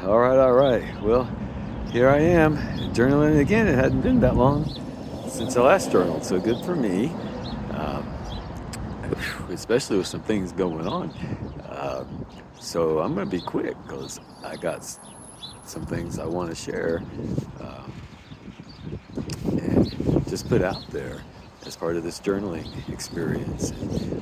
All right. Well, here I am, journaling again. It hadn't been that long since I last journaled, so good for me. Um, Especially with some things going on. So I'm going to be quick because I got some things I want to share um, and just put out there as part of this journaling experience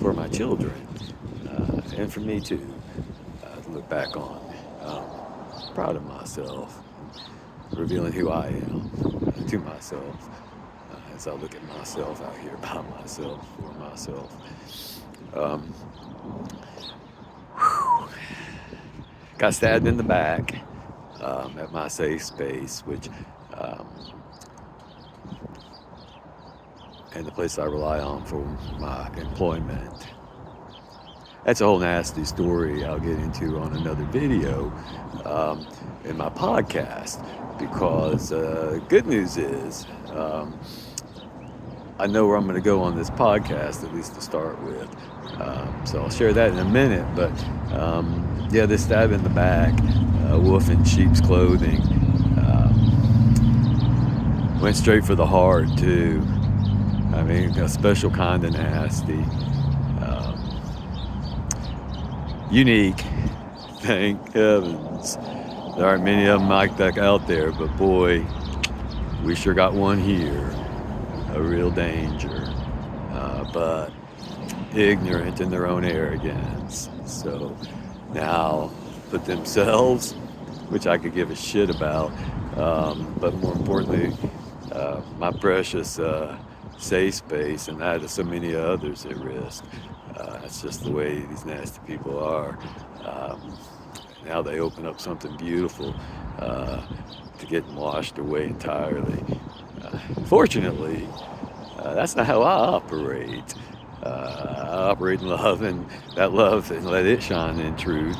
for my children and for me too to look back on. Proud of myself, revealing who I am to myself as I look at myself out here by myself, for myself. Um, Got stabbed in the back at my safe space, which um, and the place I rely on for my employment. That's a whole nasty story I'll get into on another video in my podcast, because good news is I know where I'm going to go on this podcast, at least to start with. So I'll share that in a minute. But yeah, this stab in the back, wolf in sheep's clothing, went straight for the heart too. I mean, a special kind of nasty. Unique, thank heavens. There aren't many of them like that out there, but boy, we sure got one here. A real danger, but ignorant in their own arrogance. So now put themselves, which I could give a shit about, but more importantly, my precious safe space and that of so many others at risk. That's just the way these nasty people are. Now they open up something beautiful to get washed away entirely. Fortunately, that's not how I operate. I operate in love, and that love, and let it shine in truth.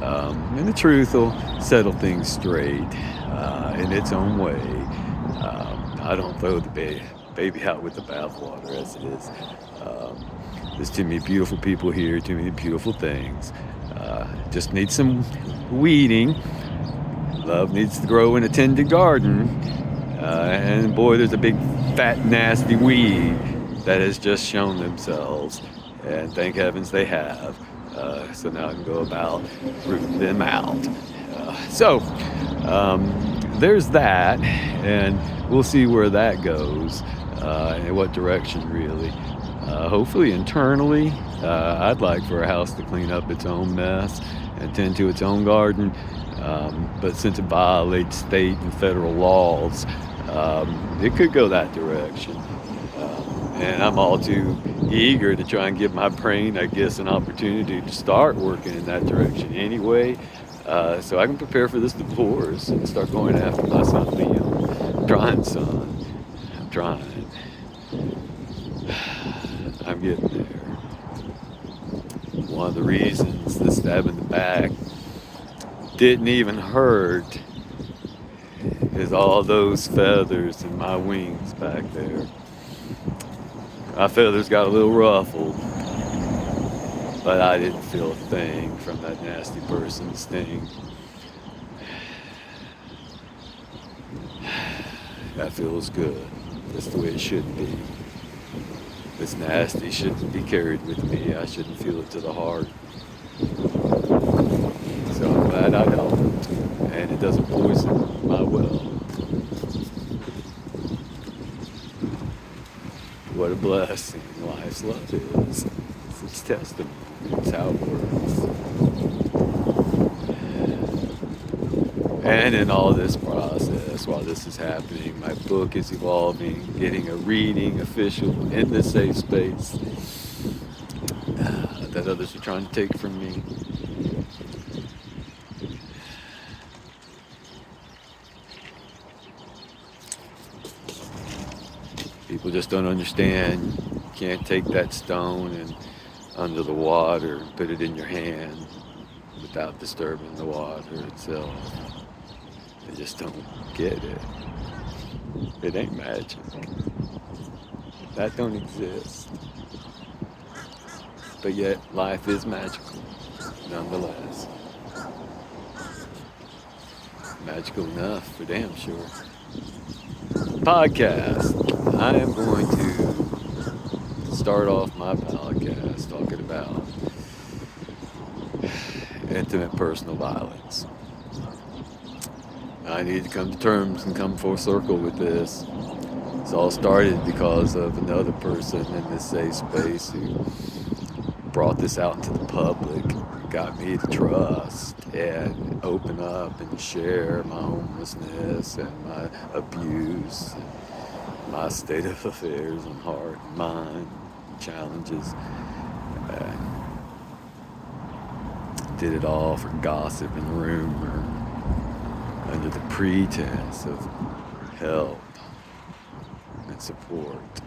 And the truth will settle things straight in its own way. I don't throw the baby out with the bathwater, as it is. There's too many beautiful people here, too many beautiful things. Just need some weeding. Love needs to grow in a tended garden. And boy, there's a big, fat, nasty weed that has just shown themselves. And thank heavens they have. So now I can go about rooting them out. There's that. And we'll see where that goes. And in what direction, really. Hopefully internally, I'd like for a house to clean up its own mess and tend to its own garden. But since it violates state and federal laws, it could go that direction. And I'm all too eager to try and give my brain, I guess, an opportunity to start working in that direction anyway, so I can prepare for this divorce and start going after my son Liam. I'm trying, son. I'm trying. I'm getting there. One of the reasons the stab in the back didn't even hurt is all those feathers in my wings back there. My feathers got a little ruffled, but I didn't feel a thing from that nasty person's sting. That feels good. That's the way it should be. This nasty shouldn't be carried with me. I shouldn't feel it to the heart. So I'm glad I helped, and it doesn't poison my well. What a blessing life's love is. It's its testimony. It's how it works. And in all this process, while this is happening, my book is evolving, getting a reading official in the safe space that others are trying to take from me. People just don't understand. You can't take that stone and under the water and put it in your hand without disturbing the water itself. They just don't get it. It ain't magic. That don't exist. But yet life is magical, nonetheless. magical enough for damn sure. Podcast. I am going to start off my podcast talking about intimate personal violence. I need to come to terms and come full circle with this. It's all started because of another person in this safe space who brought this out into the public, got me to trust and open up and share my homelessness and my abuse, and my state of affairs and heart and mind, challenges. Did it all for gossip and rumor under the pretense of help and support.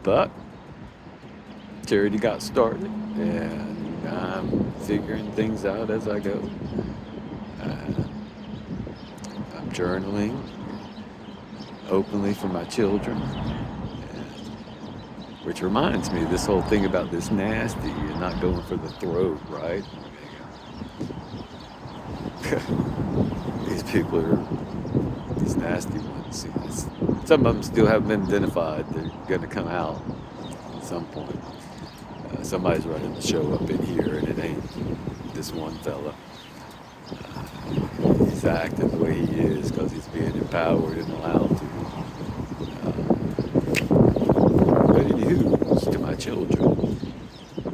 But charity got started, and I'm figuring things out as I go. I'm journaling openly for my children, which reminds me, this whole thing about this nasty and not going for the throat, right? These people are these nasty ones. Some of them still haven't been identified. They're going to come out at some point. Somebody's running the show up in here, and it ain't this one fella. He's acting the way he is because he's being empowered and allowed to. But anywho, to my children,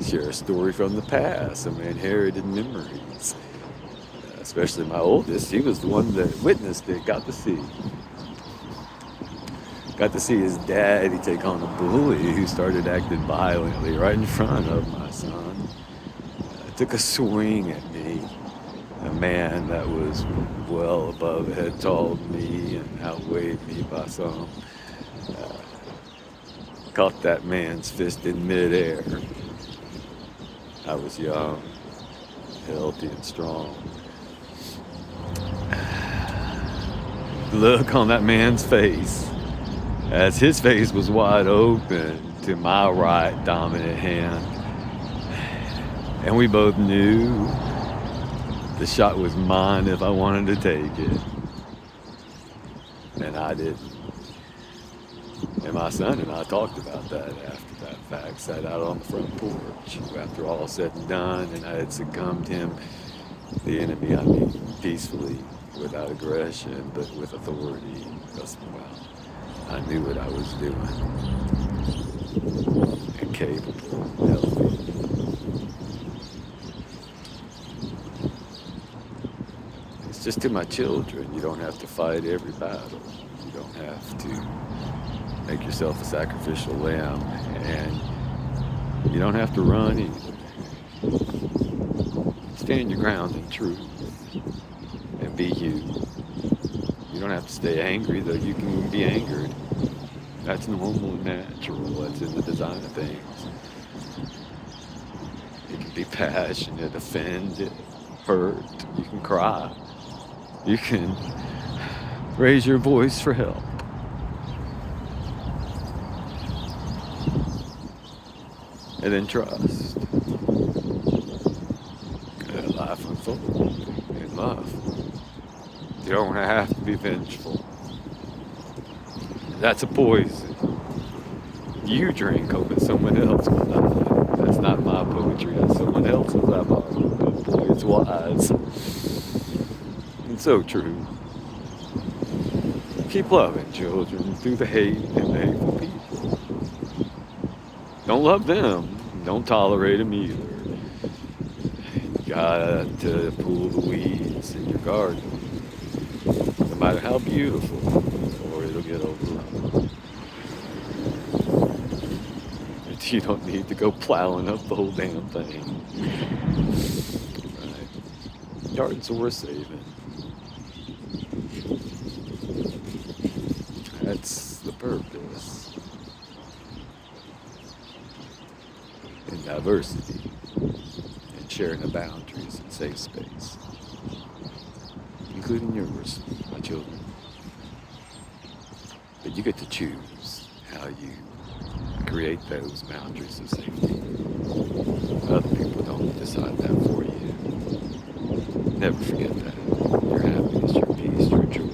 share a story from the past, some inherited memories. Especially my oldest, he was the one that witnessed it, got to see his daddy take on a bully who started acting violently right in front of my son. Took a swing at me, a man that was well above head tall to me and outweighed me by some. Caught that man's fist in midair. I was young, healthy and strong. Look on that man's face as his face was wide open to my right dominant hand, and we both knew the shot was mine if I wanted to take it, and I didn't. And my son and I talked about that after that fact, sat out on the front porch after all said and done, and I had succumbed him, the enemy, I mean, peacefully, without aggression, but with authority, because, well, I knew what I was doing, and capable, healthy. It's just to my children, you don't have to fight every battle. You don't have to make yourself a sacrificial lamb, and you don't have to run either. Stand your ground in truth. And be you. You don't have to stay angry, though you can be angered. That's normal and natural. That's in the design of things. You can be passionate, offended, hurt. You can cry. You can raise your voice for help. And then trust. And life unfolds in love. You don't have to be vengeful. That's a poison. You drink hoping someone else will die. That's not my poetry. That's someone else's. I'm but boy, it's wise. And so true. Keep loving children through the hate and the hateful people. Don't love them. Don't tolerate them either. You got to pull the weeds in your garden. No matter how beautiful, or it'll get overrun. You don't need to go plowing up the whole damn thing. Right. Gardens are worth saving. That's the purpose. In diversity, and sharing the boundaries and safe space. Including yours, my children. But you get to choose how you create those boundaries of safety. Other people don't decide that for you. Never forget that. Your happiness, your peace, your joy.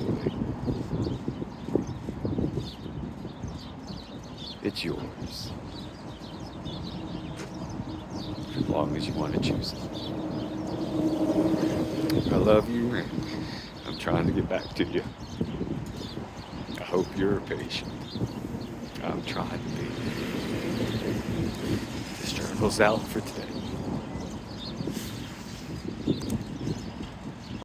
It's yours. As long as you want to choose it. I love you, and I'm trying to get back to you. I hope you're patient. I'm trying to be. This journal's out for today.